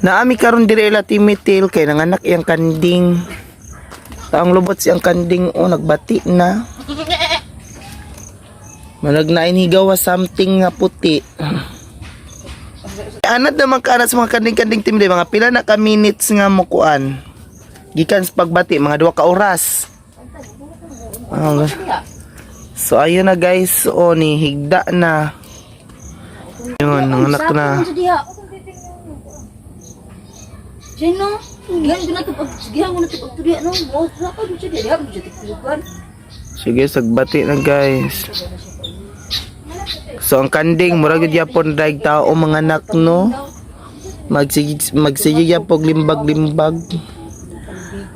Naami karon diri ila timitil kay nanganak iyang kanding. Taong lubot siyang kanding nagbati na. Malag na inigawa something nga puti. Anad naman ka sa mga kanding-kanding timid mga pila na ka minutes nga mukuan. Gikan sa pagbati mga 2 ka oras. So ayun na guys, ni higda na. Yun, nanganak na. Sino? Gihan ko na ito pagtudiya, no? Wala pa dun siya, diya mo siya tiklugan. Sige, sagbati na guys. So ang kanding, murag yun yapon daig tao mga anak, no? Magsige yapog limbag-limbag.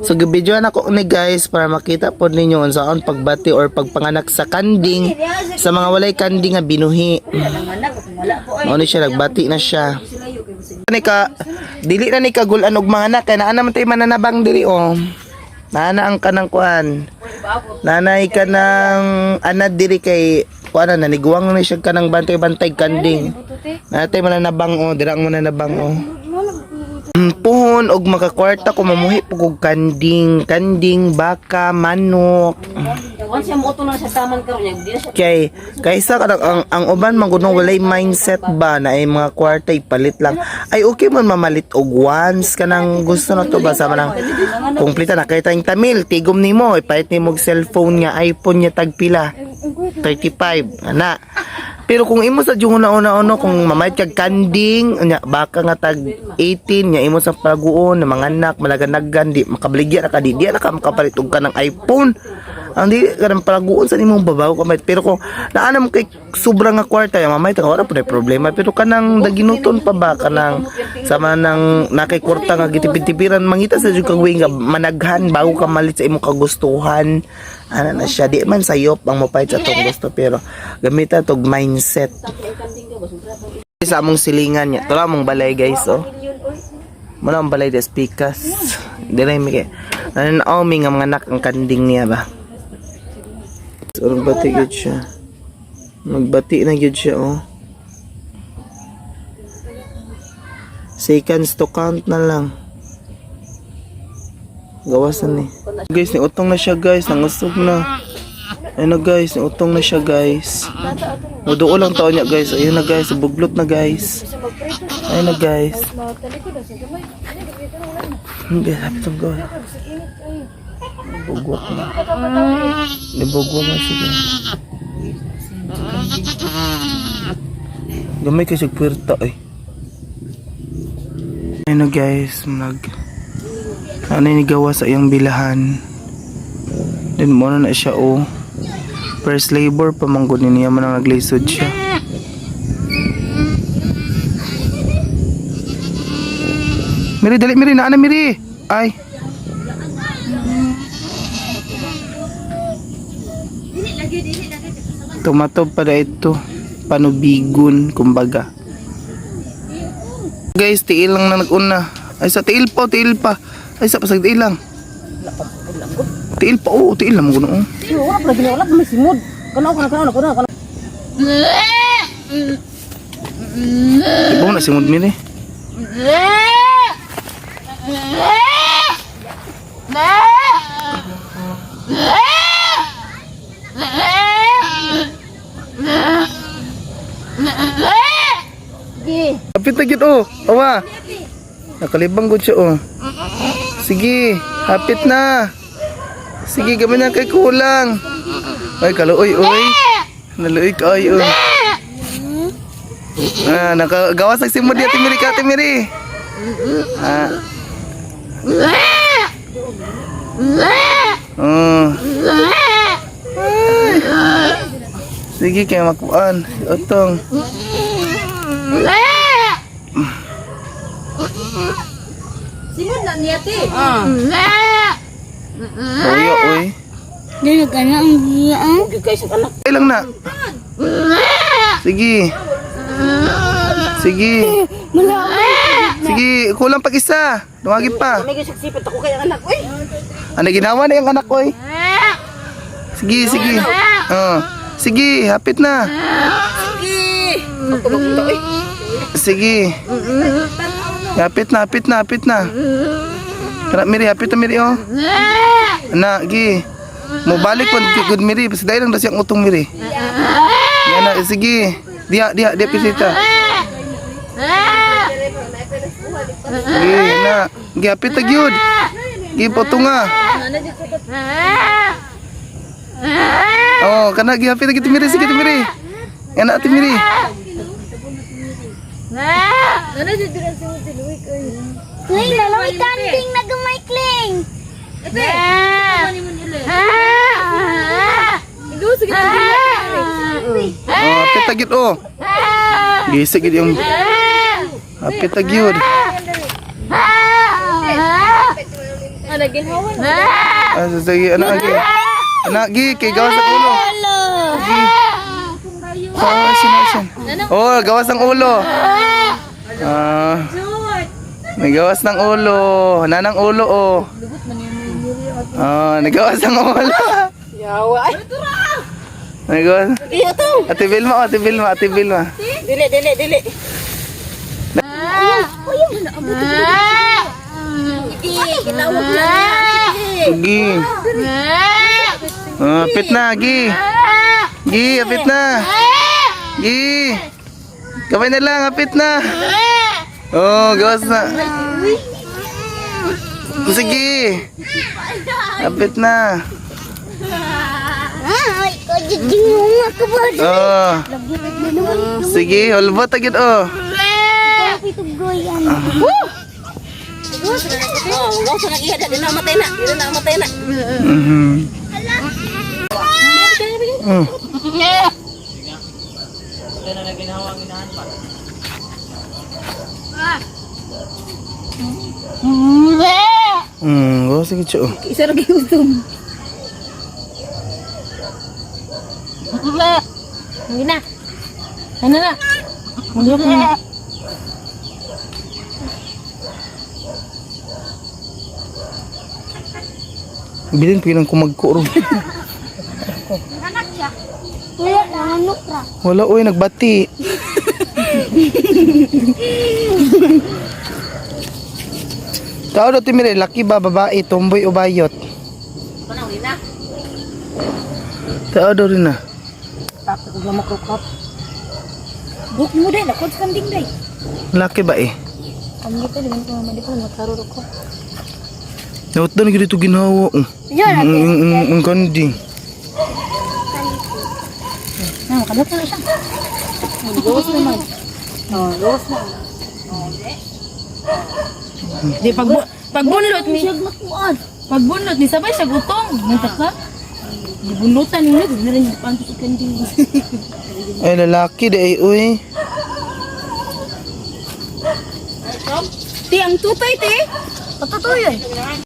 So gabidyoan ako ni guys para makita po ninyo kung saan pagbati or pagpanganak sa kanding sa mga walay kanding nga binuhi. Ano siya, nagbati na siya. Dili na ni kagulan og mga anak kay naa naman tay mananabang diri Nana ang kanang kuan. Nanay ka ng anad diri kay kuan na niguwang na siya kanang bantay-bantay kanding. Natay mananabang dirang mananabang Puhon og makakwarta ko mamuhi pug kanding, baka, manok. Once siya mo na sa taman karon niya, di na siya. Kaysa ang uban magunong walay mindset ba na ay mga kwarta ipalit lang. Ay okay man mamalit og once kanang gusto na to ba sama nang kumpleta na kay tayong tamil, tigom nimo ipalit nimo og cellphone nga iPhone nya tagpila. 35 ana. Pero kung imo sa yung una-una kung mamayad kag kanding nya baka nga tag 18 nya imo sa paguon na mga anak malaganagan di makabaligya na ka di na ka makapalit og kanang iPhone. Ang di kanang paguon sa nimong babaw kamay. Pero kung naanam kay sobrang nga kwarta ya mamay ta wala pud problema pero kanang daginuton pa ba kanang sama nang nakay kwarta nga gitipid-tipiran mangita sa jud kag nga managhan bago ka malit sa imong kagustuhan. Ana na siya di man sayop ang mopay sa tong gusto pero gamita tog mindset sa among silingan niya tula among balay guys muna ang balay des pikas dire mi kay nananaw mi nga mga anak ang kanding niya ba so nagbati gyud siya nagbati na gyud siya seconds to count na lang gawasan guys, ni utong na siya guys, nangusog na. Ayun na guys, ni utong na siya guys. Muduo lang taon niya guys. Ayun na guys, buglot na guys. Ayun na guys. Hindi, lapit ang gawin. Nibugwak na. Nibugwak na siya guys. Gamay kasi puwerta eh. Ayun na guys, ano ni gawa sa iyang bilahan. Then mo na siya first labor pamanggod niya man ang naglisod siya. Miri dali miri na miri. Ay. Tumatog para ito panubigon kumbaga. Guys, tiil lang na nag-una. Ay sa tiil pa. Ay sa pasag tiil lang. Tiil pa tiil lang mo kuno. Wala pa ginawa may simod. Kana. Ibaw na simod mi ni. Kapit na gid awa. Nakalibang gud siya Sige, hapit na. Sige, gamin na kay kulang. Ay, kaluoy, naluoy ka, nakagawas ang simod niya, timiri. Sige, kaya makuan. Otong. Simod na niya ti. Oy. Dili ka na ang giyaan. Gigay sa anak. Ay lang na. Sige. Sige, kulang pag isa. Dumagi pa. May gisaksipit ako kay anak oy. Ano ginawa na yung anak ko Sige. Sige, hapit na. Sige. Sige. Hapit na. Kana Miri, hapit na Miri oh. Ana, gi. Mo balik pun good Miri, pasiday lang dasyak utong Miri. Yan na, sige. Dia pisita. Gi, na. Gi hapit ta gyud. Gi potunga. Oh, kana gi hapit ta Miri, sige Miri. Enak ti Miri. Kling, lalaway kanding na gamay Kling. Oh, hapit ta gyud oh. Gi sige yung hapit ta gyud. Sige, anak gi. Anak gi kay gawas sa ulo. Sin. Oh, gawas ng ulo. May gawas ng ulo. Nanang ulo oh. Nagawas ng ulo. Yawa. Nagawas. Iya to. Ate Vilma. Dili. Kinawag lang. Gi. Hapit na, Gi. Gi, hapit na. Gi. Kamay na lang, hapit na. Oh, gawas na. Sige. Hapit na. Ay, kajiging mo ako ba? Oh. Sige, hulbot agad oh. Pitugoyan. Wala sa nang iya dili na matay na. Oh, sige cho. Isa ra gyud. Hindi na. Ano na? Mulok na. Bilin pilang kumagkuro. Anak siya. Kuya, nanganok ra. Wala oy nagbati. Tao do timire laki ba babae tomboy o bayot? Panang ina. Tao do rin na. Tapos ug lamok rukot. Buk mo dai lakot kanding dai. Laki ba eh? Ang gito dengan ko madi ko mataro rukot. Nawat doon gito ginawa. Ang kanding. Na kadot na siya. Gawas naman. Gawas na. Di pagbunot ni. Pagbunot ni sabay siya gutong. Nantak ka? Gibunutan ni nila rin panto sa kanding. Ay lalaki di ay uy. Ti ang tutay ti. Patutuy.